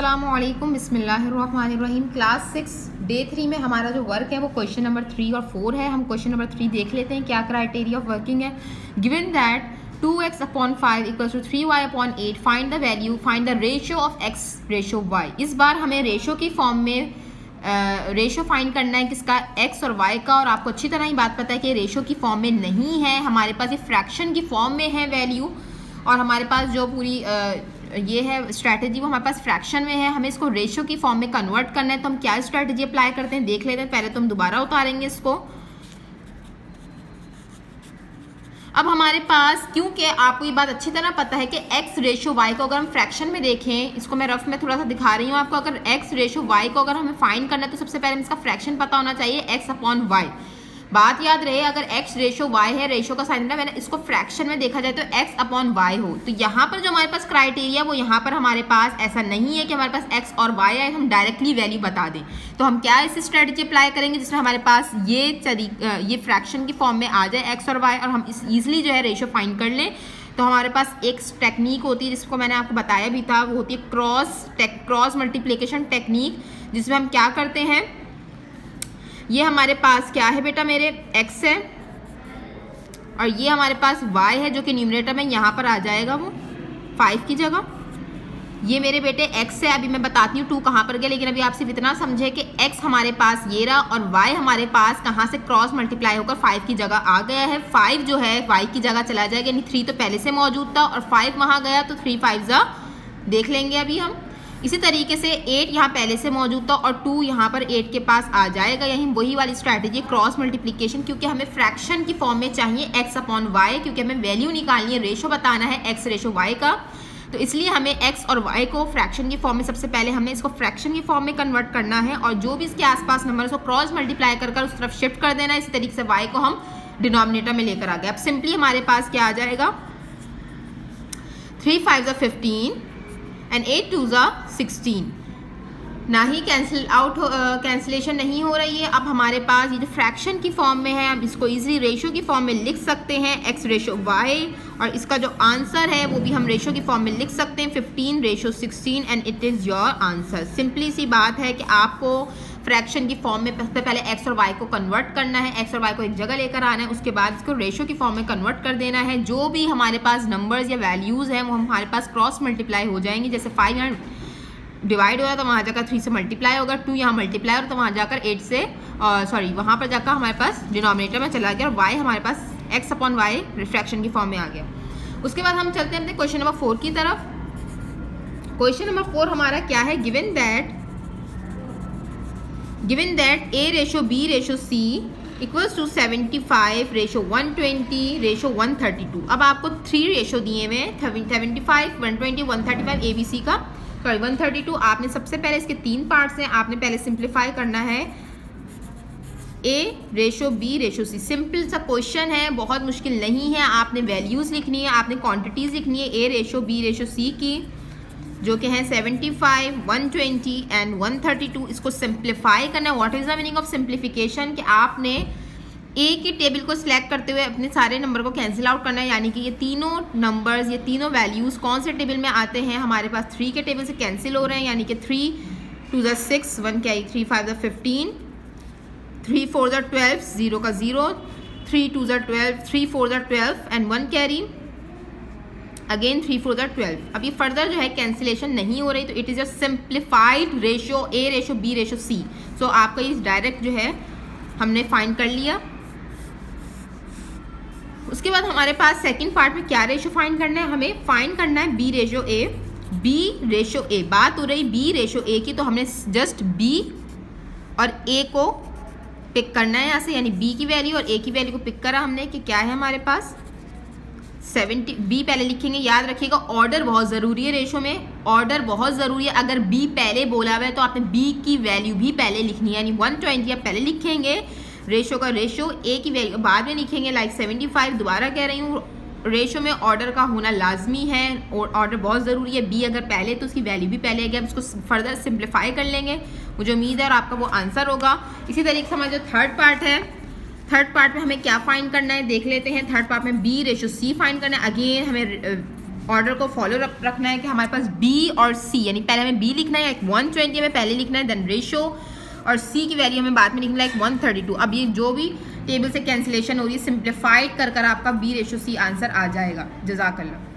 अस्सलामुअलैकुम बिस्मिल्लाहिर्रहमानिर्रहीम। Class 6 day 3 में हमारा जो वर्क है वो क्वेश्चन नंबर 3 और 4 है। हम क्वेश्चन नंबर 3 देख लेते हैं क्या क्राइटेरिया ऑफ वर्किंग है। Given that 2x/5 equals to 3y/8 find the value, find the ratio of x ratio y। इस बार हमें रेशियो की फॉर्म में रेशियो फाइंड करना है किसका, x और y का। और आपको अच्छी तरह ही बात पता है कि रेशियो की फॉर्म में नहीं है, हमारे पास ये फ्रैक्शन की फॉर्म में है वैल्यू। और हमारे पास जो पूरी ये है स्ट्रैटेजी वो हमारे पास फ्रैक्शन में है, हमें इसको रेशियो की फॉर्म में कन्वर्ट करना है। तो हम क्या स्ट्रैटेजी अप्लाई करते हैं देख लेते हैं। पहले तो हम दोबारा उतारेंगे इसको। अब हमारे पास, क्योंकि आपको ये बात अच्छी तरह पता है कि x रेशियो y को अगर हम फ्रैक्शन में देखें, इसको मैं रफ में थोड़ा सा दिखा रही हूँ आपको। अगर x रेशियो y को अगर हमें फाइंड करना है तो सबसे पहले हमें इसका फ्रैक्शन पता होना चाहिए, x/y। बात याद रहे, अगर x रेशियो y है, रेशियो का साइन है, मैंने इसको फ्रैक्शन में देखा जाए तो x/y हो। तो यहाँ पर जो हमारे पास क्राइटेरिया वो यहाँ पर हमारे पास ऐसा नहीं है कि हमारे पास x और y है, हम डायरेक्टली वैल्यू बता दें। तो हम क्या इस स्ट्रेटजी अप्लाई करेंगे जिसमें हमारे पास ये फ्रैक्शन की फॉर्म में आ जाए x और y, और हम इस ईजिली जो है रेशियो फाइंड कर लें। तो हमारे पास एक टेक्निक होती है जिसको मैंने आपको बताया भी था, वो होती है क्रॉस मल्टीप्लिकेशन टेक्निक, जिसमें हम क्या करते हैं, ये हमारे पास क्या है बेटा, मेरे x है और ये हमारे पास y है जो कि न्यूमरेटर में यहाँ पर आ जाएगा वो 5 की जगह। ये मेरे बेटे x है, अभी मैं बताती हूँ 2 कहाँ पर गया, लेकिन अभी आप सिर्फ इतना समझे कि x हमारे पास ये रहा और y हमारे पास कहाँ से क्रॉस मल्टीप्लाई होकर 5 की जगह आ गया है। 5 जो है y की जगह चला जाएगा, यानी 3 तो पहले से मौजूद था और 5 वहाँ गया तो 3 5 देख लेंगे अभी हम। इसी तरीके से 8 यहाँ पहले से मौजूद था और 2 यहाँ पर 8 के पास आ जाएगा। यही वही वाली स्ट्रैटेजी क्रॉस मल्टीप्लिकेशन, क्योंकि हमें फ्रैक्शन की फॉर्म में चाहिए x/y, क्योंकि हमें वैल्यू निकालनी है, रेशो बताना है x रेशो y का। तो इसलिए हमें x और y को फ्रैक्शन की फॉर्म में, सबसे पहले हमें इसको फ्रैक्शन की फॉर्म में कन्वर्ट करना है और जो भी इसके आसपास नंबर उसको क्रॉस मल्टीप्लाई कर उस तरफ शिफ्ट कर देना है। इसी तरीके से y को हम डिनोमिनेटर में लेकर आ गए। अब सिंपली हमारे पास क्या आ जाएगा, 3 5 15 एंड 8 2 16। ना ही कैंसिलेशन नहीं हो रही है। अब हमारे पास ये जो फ्रैक्शन की फॉर्म में है, अब इसको इजीली रेशियो की फॉर्म में लिख सकते हैं, x रेशियो y, और इसका जो आंसर है वो भी हम रेशियो की फॉर्म में लिख सकते हैं, 15 ratio 16, and it is your answer. Simply सी बात है कि आपको फ्रैक्शन की फॉर्म में सबसे पहले x और y को कन्वर्ट करना है, x और y को एक जगह लेकर आना है, उसके बाद इसको रेशियो की फॉर्म में कन्वर्ट कर देना है। जो भी हमारे पास नंबर्स या वैल्यूज़ हैं वो हमारे पास क्रॉस मल्टीप्लाई हो जाएंगे। जैसे 5 यहाँ डिवाइड हो रहा है तो वहाँ जाकर 3 से मल्टीप्लाई होगा, 2 यहाँ मल्टीप्लाई हो रहा तो वहाँ जाकर 8 से वहाँ पर जाकर हमारे पास डिनोमिनेटर में चला गया और y हमारे पास x/y रिफ्रैक्शन की फॉर्म में आ गया। उसके बाद हम चलते हैं अपने क्वेश्चन नंबर 4 की तरफ। क्वेश्चन नंबर 4 हमारा क्या है, given that a ratio b ratio c equals to 75 ratio 120 ratio 132। अब आपको 3 रेशो दिए हुए हैं, 75 120 135 ABC का, सॉरी 132। आपने सबसे पहले इसके 3 पार्ट्स हैं, आपने पहले सिंप्लीफाई करना है a ratio b ratio c। Simple सा क्वेश्चन है, बहुत मुश्किल नहीं है। आपने वैल्यूज़ लिखनी है, आपने क्वांटिटीज़ लिखनी है a ratio b ratio c की, जो कि हैं 75 120 एंड 132। इसको सिंप्लीफाई करना है। What is the meaning of simplification, कि आपने a की टेबल को सिलेक्ट करते हुए अपने सारे नंबर को कैंसिल आउट करना है, यानी कि ये तीनों नंबर्स, ये तीनों वैल्यूज़ कौन से टेबल में आते हैं, हमारे पास 3 के टेबल से कैंसिल हो रहे हैं, यानी कि 3 2 6 1 कैरी, 3 5 15 3 4 12 0 का 0, 3 2 12 3 4 12 एंड 1 कैरी, अगेन 3 4 12। अब ये फर्दर जो है कैंसिलेशन नहीं हो रही, तो it is a simplified ratio a ratio b ratio c। सो आपका ये डायरेक्ट जो है हमने फाइंड कर लिया। उसके बाद हमारे पास सेकंड पार्ट में क्या रेशो फाइंड करना है, हमें फाइंड करना है b रेशो a। बात हो रही b रेशो a की, तो हमने जस्ट b और a को पिक करना है यहाँ से, यानी b की वैल्यू और a की वैल्यू को पिक करा हमने कि क्या है हमारे पास 70। b पहले लिखेंगे, याद रखिएगा ऑर्डर बहुत ज़रूरी है, रेशो में ऑर्डर बहुत ज़रूरी है। अगर b पहले बोला हुआ है तो आपने b की वैल्यू भी पहले लिखनी है, यानी 120 आप पहले लिखेंगे, रेशो का रेशो, a की वैल्यू बाद में लिखेंगे, लाइक 75। दोबारा कह रही हूँ, रेशो में ऑर्डर का होना लाजमी है, ऑर्डर बहुत ज़रूरी है। b अगर पहले तो उसकी वैल्यू भी पहले है। अब इसको फर्दर सिंप्लीफाई कर लेंगे, मुझे उम्मीद है और आपका वो आंसर होगा। इसी तरीके से हमारा जो थर्ड पार्ट है, थर्ड पार्ट में हमें क्या फाइंड करना है देख लेते हैं। थर्ड पार्ट में b रेशो c फाइंड करना है। अगेन हमें ऑर्डर को फॉलो रखना है कि हमारे पास B और C, यानी पहले हमें B लिखना है, 120 हमें पहले लिखना है, देन रेशो, और C की वैल्यू हमें बाद में लिखना है 132। अब ये जो भी टेबल से कैंसिलेशन हो रही है सिंप्लीफाइड कर आपका B/C आंसर आ जाएगा। जज़ाकल्लाह।